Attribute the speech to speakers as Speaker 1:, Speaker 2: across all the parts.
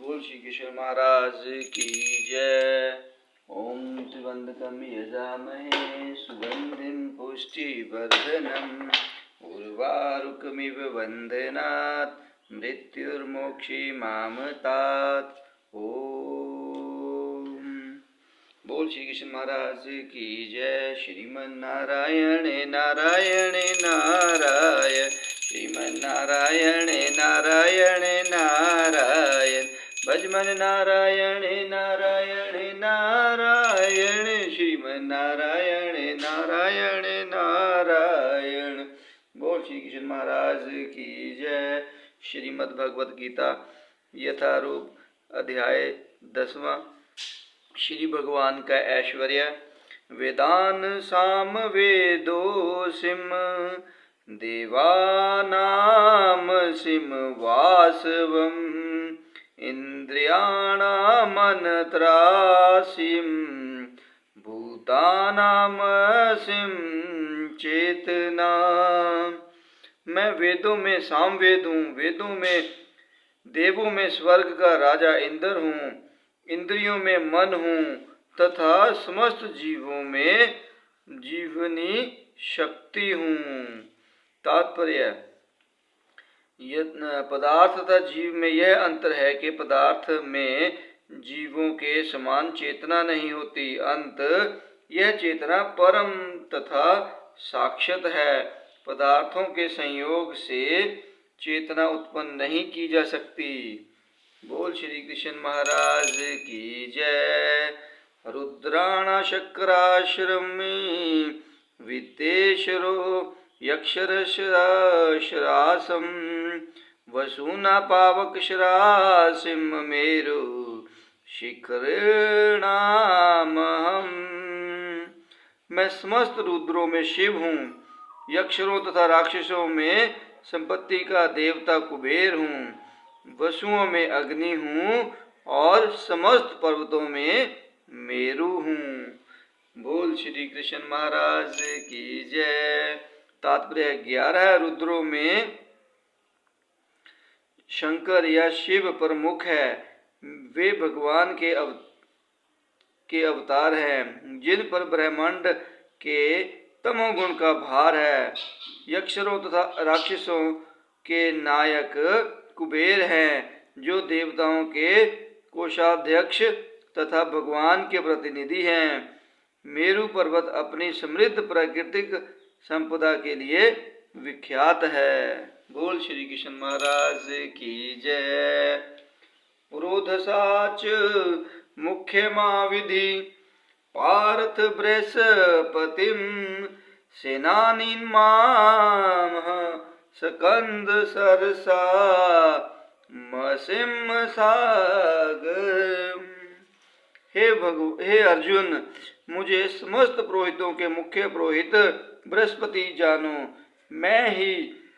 Speaker 1: बोल श्री कृष्ण महाराज की जय। ओम त्र्यंबकं यजामहे सुगंधिं पुष्टिवर्धनम् उर्वारुकमिव वन्दनात् मृत्युर्मोक्षीमामृतात्। ओम बोल श्री कृष्ण महाराज की जय। श्रीमन्नारायण नारायण नारायण श्रीमन्नारायण नारायण नारायण भजमन नारायण नारायण नारायण श्रीमन्नारायण नारायण नारायण। बोल श्री कृष्ण महाराज की जय। श्रीमद् भगवद गीता यथारूप अध्याय 10वां। श्री भगवान का ऐश्वर्य। वेदान साम वेदोसिम देवानाम सिम वासवम इंद्रियाणामनत्रासिम भूतानाम सिम चेतना। मैं वेदों में सामवेद हूँ, वेदों में देवों में स्वर्ग का राजा इंद्र हूँ, इंद्रियों में मन हूँ तथा समस्त जीवों में जीवनी शक्ति हूँ। तात्पर्य पदार्थ तथा जीव में यह अंतर है कि पदार्थ में जीवों के समान चेतना नहीं होती। अंत यह चेतना परम तथा साक्षात है। पदार्थों के संयोग से चेतना उत्पन्न नहीं की जा सकती। बोल श्री कृष्ण महाराज की जय। रुद्राण शक्राश्रमी विद्येश्वरो यक्षरशरासम वसूना पावक शरासिम मेरु शिखरेणामहम। मैं समस्त रुद्रों में शिव हूँ, यक्षरों तथा राक्षसों में संपत्ति का देवता कुबेर हूँ, वसुओं में अग्नि हूँ और समस्त पर्वतों में मेरु हूँ। बोल श्री कृष्ण महाराज की जय। तात्पर्य 11 रुद्रों में शंकर या शिव प्रमुख है। वे भगवान के अवतार हैं जिन पर ब्रह्मांड के तमोगुण का भार है। यक्षरों तथा राक्षसों के नायक कुबेर हैं जो देवताओं के कोषाध्यक्ष तथा भगवान के प्रतिनिधि हैं। मेरु पर्वत अपनी समृद्ध प्राकृतिक संपदा के लिए विख्यात है। बोल श्री कृष्ण महाराज की जय। पुरोधसाच मुख्य विधि पार्थ बृहस्पतिम सेनानीन माम सकंद सरसा मसिम सागर। हे अर्जुन, मुझे समस्त पुरोहितों के मुख्य पुरोहित बृहस्पति जानो। मैं ही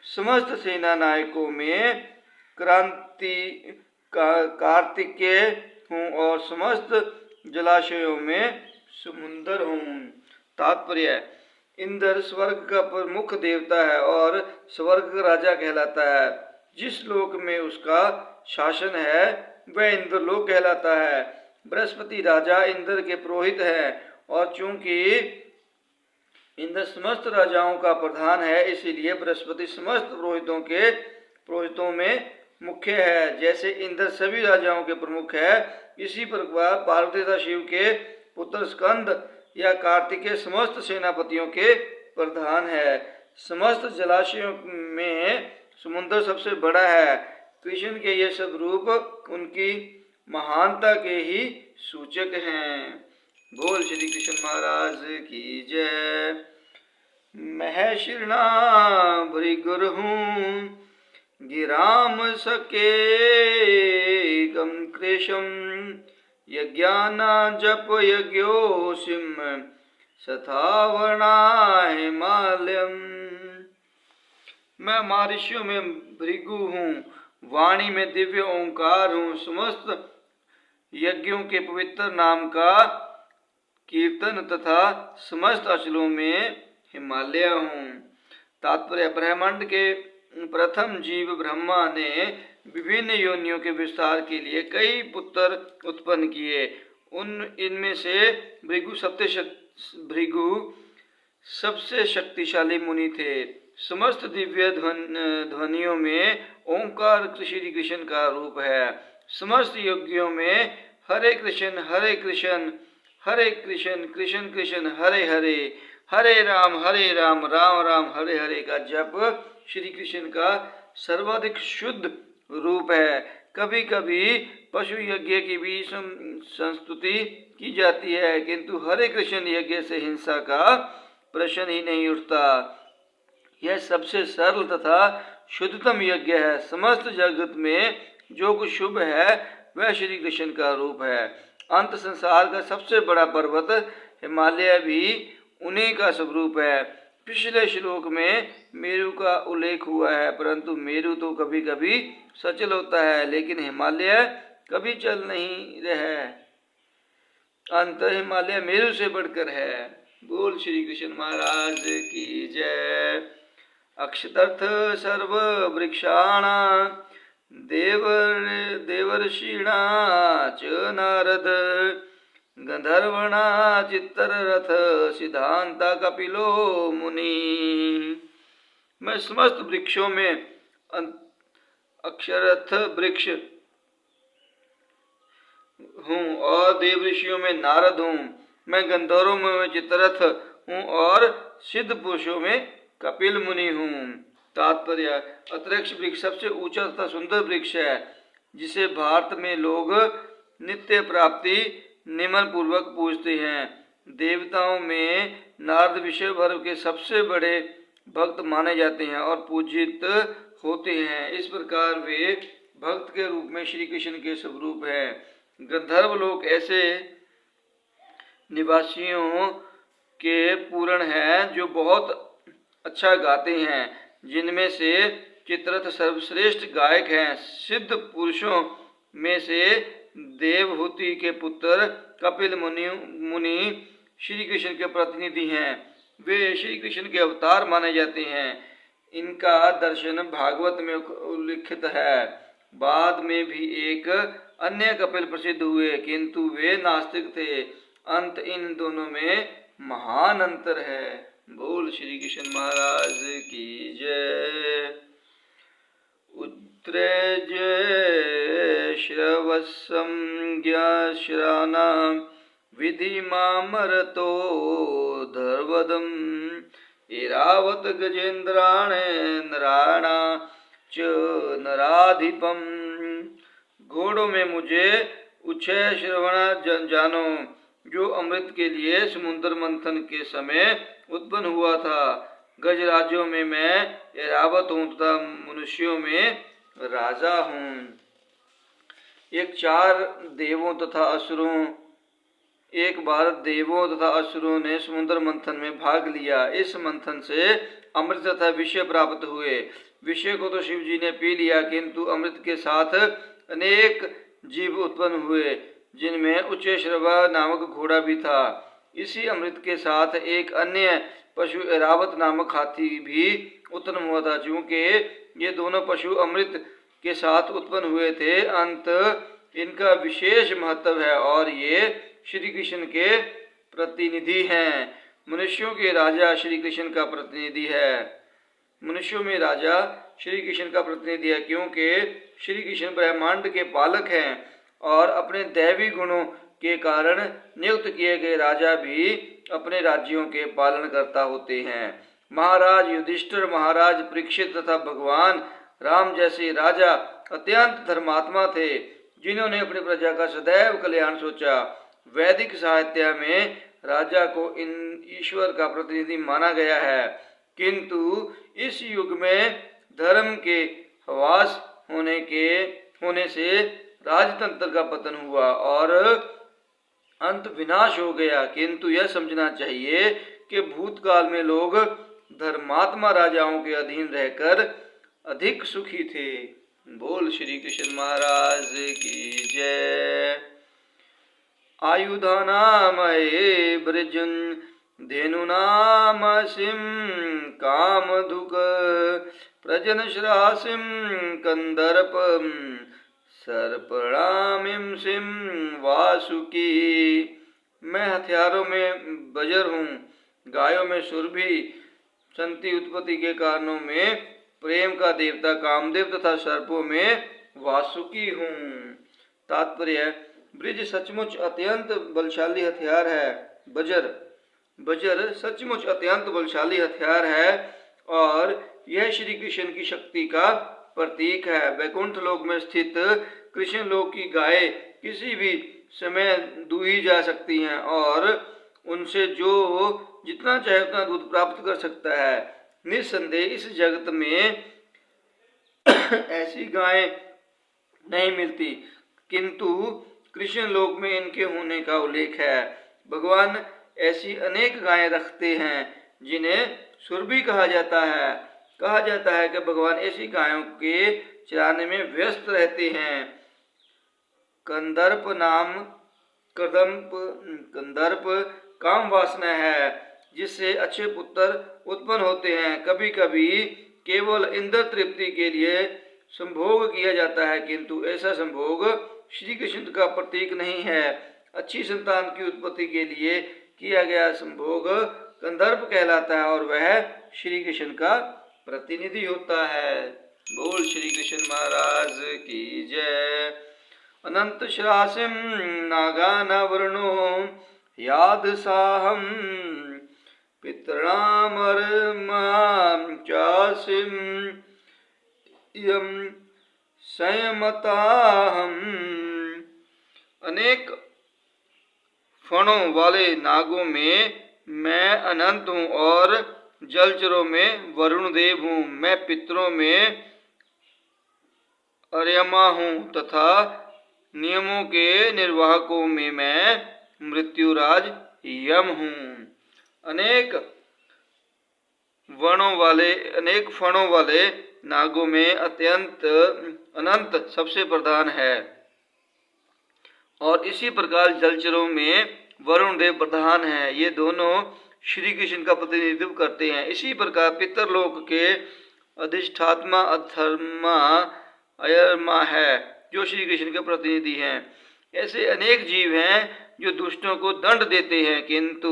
Speaker 1: समस्त सेना नायकों में कार्तिकेय हूँ और समस्त जलाशयों में समुंदर हूँ। तात्पर्य इंद्र स्वर्ग का प्रमुख देवता है और स्वर्ग का राजा कहलाता है। जिस लोक में उसका शासन है वह इंद्रलोक कहलाता है। बृहस्पति राजा इंद्र के पुरोहित है और चूंकि इंद्र समस्त राजाओं का प्रधान है इसलिए बृहस्पति समस्त पुरोहितों में मुख्य है। जैसे इंद्र सभी राजाओं के प्रमुख है, इसी प्रकार पार्वती तथा शिव के पुत्र स्कंद या कार्तिकेय समस्त सेनापतियों के प्रधान है। समस्त जलाशयों में समुद्र सबसे बड़ा है। कृष्ण के ये सब रूप उनकी महानता के ही सूचक हैं। बोल श्री कृष्ण महाराज की जय। महेशिर्णा भृगुर्हूं गिराम सके गम कृशम यज्ञाना जप यज्ञोसिम सथावना हिमालयम। मैं महर्षियों में भृगु हूँ, वाणी में दिव्य ओंकार हूँ, समस्त यज्ञों के पवित्र नाम का कीर्तन तथा समस्त अचलों में हिमालय हूँ। तात्पर्य ब्रह्मांड के प्रथम जीव ब्रह्मा ने विभिन्न योनियों के विस्तार के लिए कई पुत्र उत्पन्न किए। इनमें से भृगु सबसे शक्तिशाली मुनि थे। समस्त दिव्य ध्वनियों में ओंकार श्री कृष्ण का रूप है। समस्त यज्ञों में हरे कृष्ण हरे कृष्ण कृष्ण कृष्ण हरे हरे, हरे राम राम राम हरे हरे का जप श्री कृष्ण का सर्वाधिक शुद्ध रूप है। कभी कभी पशु यज्ञ की भी संस्तुति की जाती है, किंतु हरे कृष्ण यज्ञ से हिंसा का प्रश्न ही नहीं उठता। यह सबसे सरल तथा शुद्धतम यज्ञ है। समस्त जगत में जो कुछ शुभ है वह श्री कृष्ण का रूप है। अंत संसार का सबसे बड़ा पर्वत हिमालय भी उन्हीं का स्वरूप है। पिछले श्लोक में मेरु का उल्लेख हुआ है, परंतु मेरु तो कभी कभी सचल होता है, लेकिन हिमालय कभी चल नहीं रहा। अंत हिमालय मेरु से बढ़कर है। बोल श्री कृष्ण महाराज की जय। अक्षतर्थ सर्व वृक्षाणा देवर्षिणा च नारद गंधर्वणा चित्तरथ सिद्धांता कपिलो मुनि। मैं समस्त वृक्षों में अक्षरथ वृक्ष हूँ और देव ऋषियों में नारद हूँ। मैं गंधर्वों में चित्तरथ हूँ और सिद्ध पुरुषों में कपिल मुनि हूँ। तात्पर्य, अतरिक्ष वृक्ष सबसे ऊंचा तथा सुंदर वृक्ष है, जिसे भारत में लोग नित्य प्राप्ति निमन पूर्वक पूजते हैं। देवताओं में नारद विश्व भर के सबसे बड़े भक्त माने जाते हैं और पूजित होते हैं। इस प्रकार वे भक्त के रूप में श्री कृष्ण के स्वरूप हैं। गंधर्व लोग ऐसे निवासियों के पूर्ण हैं जो बहुत अच्छा गाते हैं, जिनमें से चित्ररथ सर्वश्रेष्ठ गायक हैं। सिद्ध पुरुषों में से देवहूति के पुत्र कपिल मुनि श्री कृष्ण के प्रतिनिधि हैं। वे श्री कृष्ण के अवतार माने जाते हैं। इनका दर्शन भागवत में उल्लिखित है। बाद में भी एक अन्य कपिल प्रसिद्ध हुए, किंतु वे नास्तिक थे। अंत इन दोनों में महान अंतर है। बोल श्री कृष्ण महाराज की जय। उत्रेज श्रवसं ज्ञाश्राना विधि मामरतो धर्वदम इरावत गजेन्द्राण नराणा च नराधिपम। घोड़ों में मुझे उच्छय श्रवण जानो, जो अमृत के लिए समुद्र मंथन के समय उत्पन्न हुआ था। गजराज्यों में मैं ऐरावत हूँ तथा मनुष्यों में राजा हूँ। एक बार देवों तथा असुरों ने समुद्र मंथन में भाग लिया। इस मंथन से अमृत तथा विषय प्राप्त हुए। विषय को तो शिव जी ने पी लिया, किंतु अमृत के साथ अनेक जीव उत्पन्न हुए, जिनमें उच्चैश्रवा नामक घोड़ा भी था। इसी अमृत के साथ एक अन्य पशु ऐरावत नामक हाथी भी उत्पन्न हुआ था। चूंकि ये दोनों पशु अमृत के साथ उत्पन्न हुए थे, अंत इनका विशेष महत्व है और ये श्री कृष्ण के प्रतिनिधि हैं। मनुष्यों के राजा श्री कृष्ण का प्रतिनिधि है। मनुष्यों में राजा श्री कृष्ण का प्रतिनिधि है, क्योंकि श्री कृष्ण ब्रह्मांड के पालक हैं और अपने दैवी गुणों के कारण नियुक्त किए गए राजा भी अपने राज्यों के पालन करता होते हैं। महाराज युधिष्ठिर, महाराज परीक्षित तथा भगवान राम जैसे राजा अत्यंत धर्मात्मा थे, जिन्होंने अपनी प्रजा का सदैव कल्याण सोचा। वैदिक साहित्य में राजा को इन ईश्वर का प्रतिनिधि माना गया है, किंतु इस युग में धर्म के ह्रास होने से राजतंत्र का पतन हुआ और अंत विनाश हो गया। किंतु यह समझना चाहिए कि भूतकाल में लोग धर्मात्मा राजाओं के अधीन रहकर अधिक सुखी थे। बोल श्री कृष्ण महाराज की जय। आयुधानामहे ब्रजन धेनुनामसिं कामधुक प्रजनश्रासिं कंदर्प सर्पणामिं सिं वासुकी। मैं हथियारों में बजर हूँ, गायों में सुरभि, संति उत्पत्ति के कारणों में प्रेम का देवता कामदेव तथा सर्पों में वासुकी हूँ। तात्पर्य, ब्रिज सचमुच अत्यंत बलशाली हथियार है। बजर सचमुच अत्यंत बलशाली हथियार है और यह श्री कृष्ण की शक्ति का प्रतीक है। वैकुंठ लोक में स्थित कृष्ण लोक की गाय किसी भी समय दूही जा सकती हैं और उनसे जो जितना चाहे उतना दूध प्राप्त कर सकता है। निस्संदेह इस जगत में ऐसी गाय नहीं मिलती, किंतु कृष्ण लोक में इनके होने का उल्लेख है। भगवान ऐसी अनेक गायें रखते हैं जिन्हें सुरभि कहा जाता है। कहा जाता है कि भगवान ऐसी गायों के चराने में व्यस्त रहते हैं। कंदर्प नाम कंदर्प काम वासना है जिससे अच्छे पुत्र उत्पन्न होते हैं। कभी कभी केवल इंद्र तृप्ति के लिए संभोग किया जाता है, किंतु ऐसा संभोग श्री कृष्ण का प्रतीक नहीं है। अच्छी संतान की उत्पत्ति के लिए किया गया संभोग कंदर्प कहलाता है और वह श्री कृष्ण का प्रतिनिधि होता है। बोल श्री कृष्ण महाराज की जय। अनंत श्रासिम नागानावरणो याद साहम पितृणामरमां चासिम यम संयमताहम। अनेक फणों वाले नागों में मैं अनंत हूँ और जलचरों में वरुण देव हूँ। मैं पितरों में अर्यमा हूँ तथा नियमों के निर्वाहकों में मैं मृत्युराज यम हूँ। अनेक फणों वाले नागों में अनंत सबसे प्रधान है और इसी प्रकार जलचरों में वरुण देव प्रधान है। ये दोनों श्री कृष्ण का प्रतिनिधित्व करते हैं। इसी प्रकार पितरलोक के अधिष्ठात्मा अधर्मा अयरमा है जो श्री कृष्ण के प्रतिनिधि हैं। ऐसे अनेक जीव हैं जो दुष्टों को दंड देते हैं, किंतु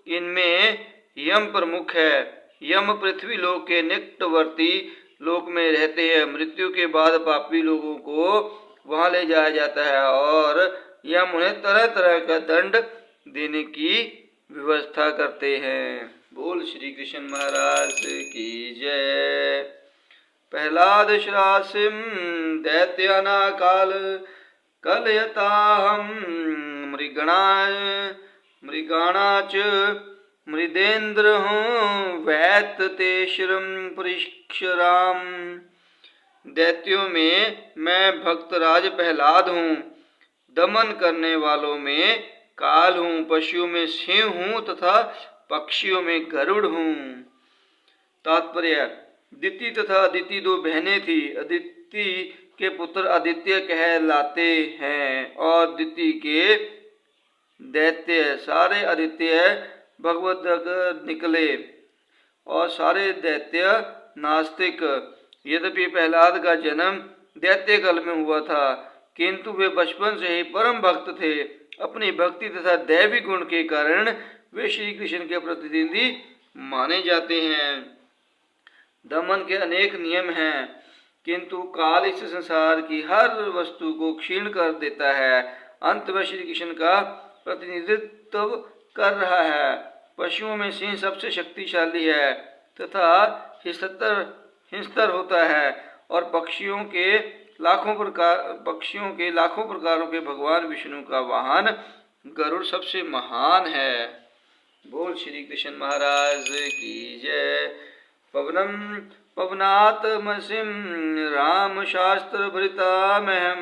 Speaker 1: इनमें यम प्रमुख है। यम पृथ्वी लोक के निकटवर्ती लोक में रहते हैं। मृत्यु के बाद पापी लोगों को वहां ले जाया जाता है और यम उन्हें तरह तरह का दंड देने की व्यवस्था करते हैं। बोल श्री कृष्ण महाराज की जय। प्रहलाद श्रासिम दैत्यानाकाल कलयताहम मृगाणाच मृदेन्द्र हूँ वैत तेश्रम परिक्षराम। दैत्यों में मैं भक्तराज प्रहलाद हूँ, दमन करने वालों में काल हूँ, पशुओं में सिंह हूँ तथा पक्षियों में गरुड़ हूँ। तात्पर्य, दिति तथा अदिति दो बहनें थी। अदिति के पुत्र आदित्य कहलाते हैं और दिति के दैत्य। सारे आदित्य भगवद्गत निकले और सारे दैत्य नास्तिक। यद्यपि प्रहलाद का जन्म दैत्य काल में हुआ था, किंतु वे बचपन से ही परम भक्त थे। अपनी भक्ति तथा दैवी गुण के कारण वे श्री कृष्ण के प्रतिनिधि माने जाते हैं। दमन के अनेक नियम हैं, किंतु काल इस संसार की हर वस्तु को क्षीण कर देता है। अंत में श्री कृष्ण का प्रतिनिधित्व कर रहा है। पशुओं में सिंह सबसे शक्तिशाली है तथा हिंस्र होता है और पक्षियों के लाखों प्रकारों के भगवान विष्णु का वाहन गरुड़ सबसे महान है। बोल श्री कृष्ण महाराज की जय। पवनम पवनात्मसिं राम शास्त्र भृतामहं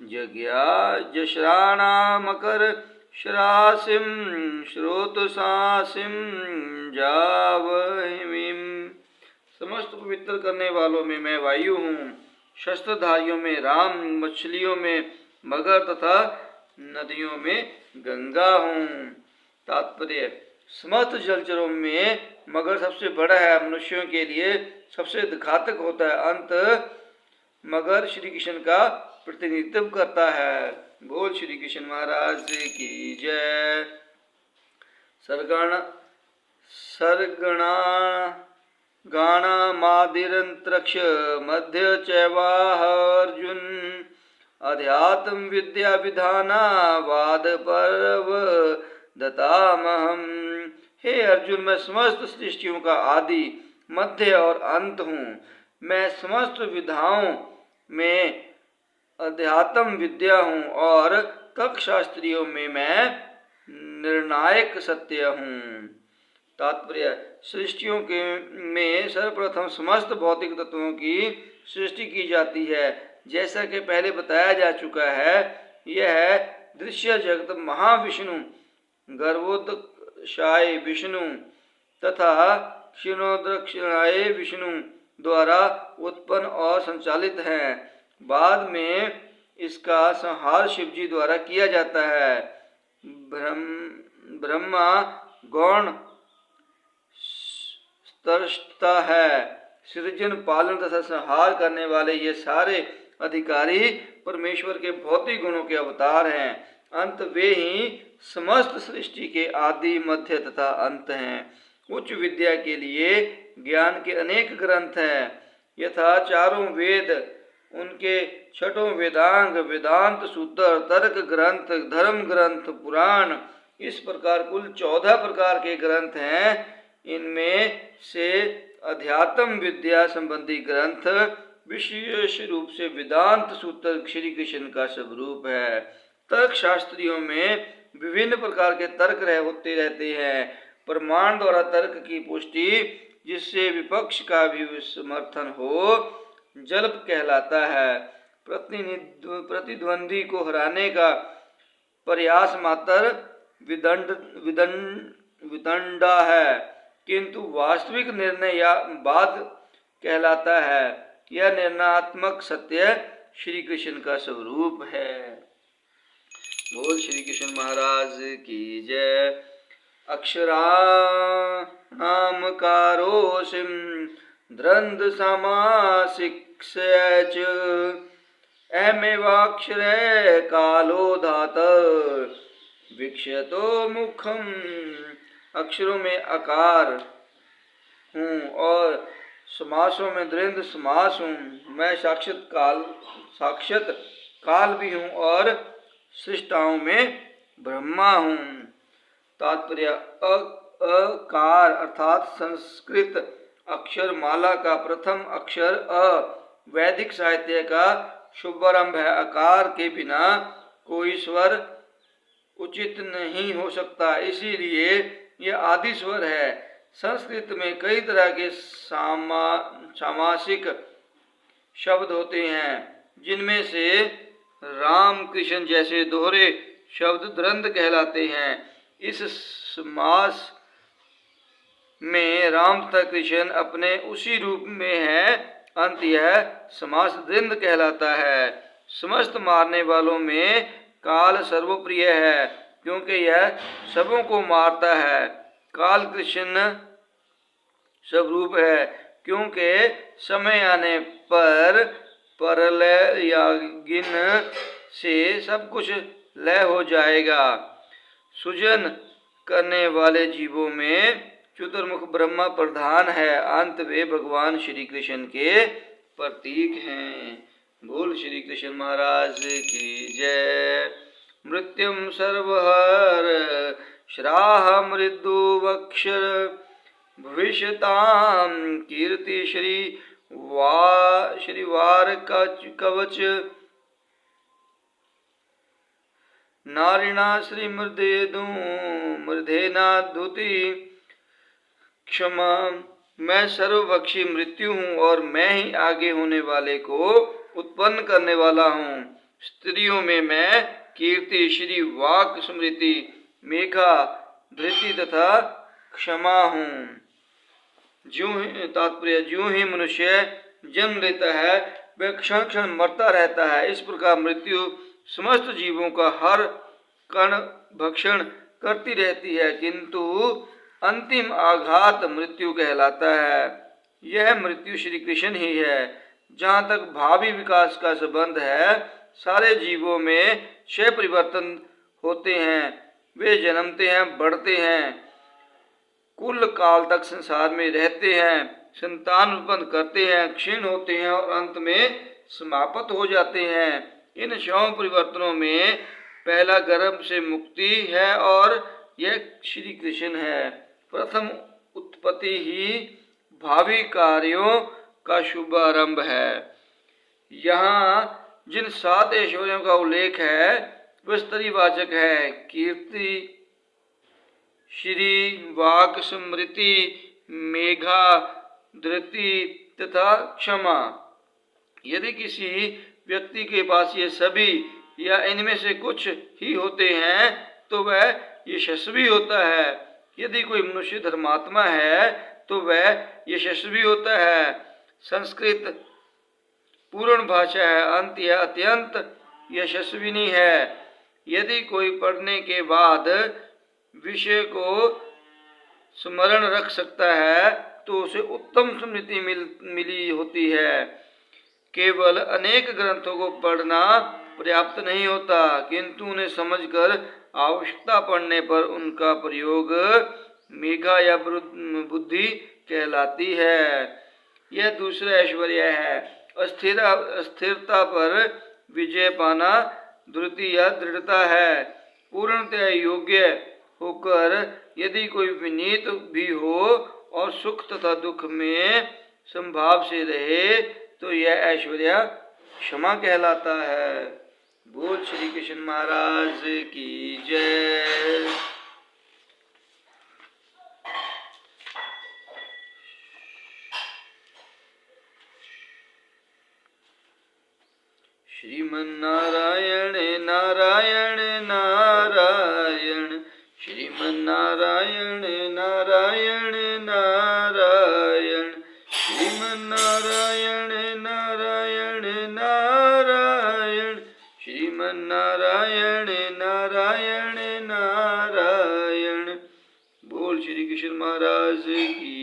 Speaker 1: जज्ञा जश्राणा मकर श्रासिं श्रोतसासिं जावहिमीं। समस्त पवित्र करने वालों में मैं वायु हूँ, शस्त्रधारियों में राम, मछलियों में मगर तथा नदियों में गंगा हूँ। तात्पर्य, समस्त जलचरों में मगर सबसे बड़ा है। मनुष्यों के लिए सबसे घातक होता है। अंत मगर श्री कृष्ण का प्रतिनिधित्व करता है। बोल श्री कृष्ण महाराज की जय। सर्गणा गाणामादिरंतरिक्ष मध्य चैवाहर्जुन अध्यात्म विद्या विधाना वाद पर्व दतामहम। हे अर्जुन, मैं समस्त सृष्टियों का आदि मध्य और अंत हूँ। मैं समस्त विधाओं में अध्यात्म विद्या हूँ और तर्क शास्त्रियों में मैं निर्णायक सत्य हूँ। तात्पर्य, सृष्टियों के में सर्वप्रथम समस्त भौतिक तत्वों की सृष्टि की जाती है। जैसा कि पहले बताया जा चुका है, यह दृश्य जगत महाविष्णु, गर्भोदक्षाय विष्णु तथा क्षीणोदक्षाय विष्णु द्वारा उत्पन्न और संचालित है। बाद में इसका संहार शिवजी द्वारा किया जाता है। ब्रह्मा गौण स्रष्टा है। सृजन, पालन तथा संहार करने वाले ये सारे अधिकारी परमेश्वर के भौतिक गुणों के अवतार हैं। अंत वे ही समस्त सृष्टि के आदि मध्य तथा अंत हैं। उच्च विद्या के लिए ज्ञान के अनेक ग्रंथ हैं, यथा चारों वेद, उनके छठों वेदांग, वेदांत सूत्र, तर्क ग्रंथ, धर्म ग्रंथ, पुराण, इस प्रकार कुल 14 प्रकार के ग्रंथ हैं। इनमें से अध्यात्म विद्या संबंधी ग्रंथ विशेष रूप से वेदांत सूत्र श्री कृष्ण का स्वरूप है। तर्क शास्त्रियों में विभिन्न प्रकार के तर्क होते रहते हैं। प्रमाण द्वारा तर्क की पुष्टि, जिससे विपक्ष का भी समर्थन हो, जल्प कहलाता है। प्रतिद्वंदी को हराने का प्रयास मात्र विदंडा है, किंतु वास्तविक निर्णय या वाद कहलाता है। यह निर्णयात्मक सत्य श्री कृष्ण का स्वरूप है। बोल श्री कृष्ण महाराज की जय। अक्षराणाम कारोसिम द्रंद समासिक्ष्यच अहमेवाक्षरे कालो धात विक्षतो मुखम। अक्षरों में आकार हूँ और समासों में द्वंद्व समास हूँ। मैं साक्षात काल भी हूँ और सृष्टाओं में ब्रह्मा हूँ। तात्पर्य, अकार अर्थात संस्कृत अक्षर माला का प्रथम अक्षर अ वैदिक साहित्य का शुभारंभ है। अकार के बिना कोई स्वर उचित नहीं हो सकता, इसीलिए यह आदि स्वर है। संस्कृत में कई तरह के सामासिक शब्द होते हैं, जिनमें से राम कृष्ण जैसे दोहरे शब्द द्वंद्व कहलाते हैं। इस समास में राम तथा कृष्ण अपने उसी रूप में है, अंत यह समास द्वंद्व कहलाता है। समस्त मारने वालों में काल सर्वप्रिय है, क्योंकि यह सबों को मारता है। काल कृष्ण स्वरूप है, क्योंकि समय आने पर प्रलय या गिन से सब कुछ लय हो जाएगा। सृजन करने वाले जीवों में चतुर्मुख ब्रह्मा प्रधान है। अंत वे भगवान श्री कृष्ण के प्रतीक हैं। बोल श्री कृष्ण महाराज की जय। मृत्युम सर्वहर श्राह मृदुवक्षर भविष्यताम कीर्ति श्रीवार कवच नारिणा श्री मृधेनाधुति क्षमा। मैं सर्वभक्षी मृत्यु हूँ और मैं ही आगे होने वाले को उत्पन्न करने वाला हूँ। स्त्रियों में मैं कीर्ति, श्री, वाक, स्मृति, मेघा, धृति तथा क्षमा हूँ। ज्यों ही मनुष्य जन्म लेता है वह क्षण क्षण मरता रहता है, इस प्रकार मृत्यु समस्त जीवों का हर कण भक्षण करती रहती है, किंतु अंतिम आघात मृत्यु कहलाता है। यह मृत्यु श्री कृष्ण ही है। जहाँ तक भावी विकास का संबंध है, सारे जीवों में 6 परिवर्तन होते हैं। वे जन्मते हैं, बढ़ते हैं, कुल काल तक संसार में रहते हैं, संतान उत्पन्न करते हैं, क्षीण होते हैं और अंत में समाप्त हो जाते हैं। इन 6 परिवर्तनों में पहला गर्भ से मुक्ति है और यह श्री कृष्ण है। प्रथम उत्पत्ति ही भावी कार्यों का शुभारंभ है। यहाँ जिन 7 ऐश्वर्यों का उल्लेख है वे स्त्रीवाचक है: कीर्ति, श्री, वाक, स्मृति, मेघा, धृति तथा क्षमा। यदि किसी व्यक्ति के पास ये सभी या इनमें से कुछ ही होते हैं तो वह यशस्वी होता है। यदि कोई मनुष्य धर्मात्मा है तो वह यशस्वी होता है। संस्कृत पूर्ण भाषा है, अंत या अत्यंत यशस्विनी है। यदि कोई पढ़ने के बाद विषय को स्मरण रख सकता है तो उसे उत्तम स्मृति मिली होती है। केवल अनेक ग्रंथों को पढ़ना पर्याप्त नहीं होता, किंतु उन्हें समझकर आवश्यकता पड़ने पर उनका प्रयोग मेघा या बुद्धि कहलाती है। यह दूसरा ऐश्वर्य है। अस्थिरता पर विजय पाना धृति या दृढ़ता है। पूर्णतः योग्य होकर यदि कोई विनीत भी हो और सुख तथा दुख में संभाव से रहे तो यह ऐश्वर्य क्षमा कहलाता है। बोल श्री कृष्ण महाराज की जय। श्रीमन्नारायण नारायण नारायण, श्रीमन्नारायण नारायण नारायण, श्रीमन्नारायण नारायण नारायण, श्रीमन्नारायण नारायण नारायण। बोल श्री कृष्ण महाराज की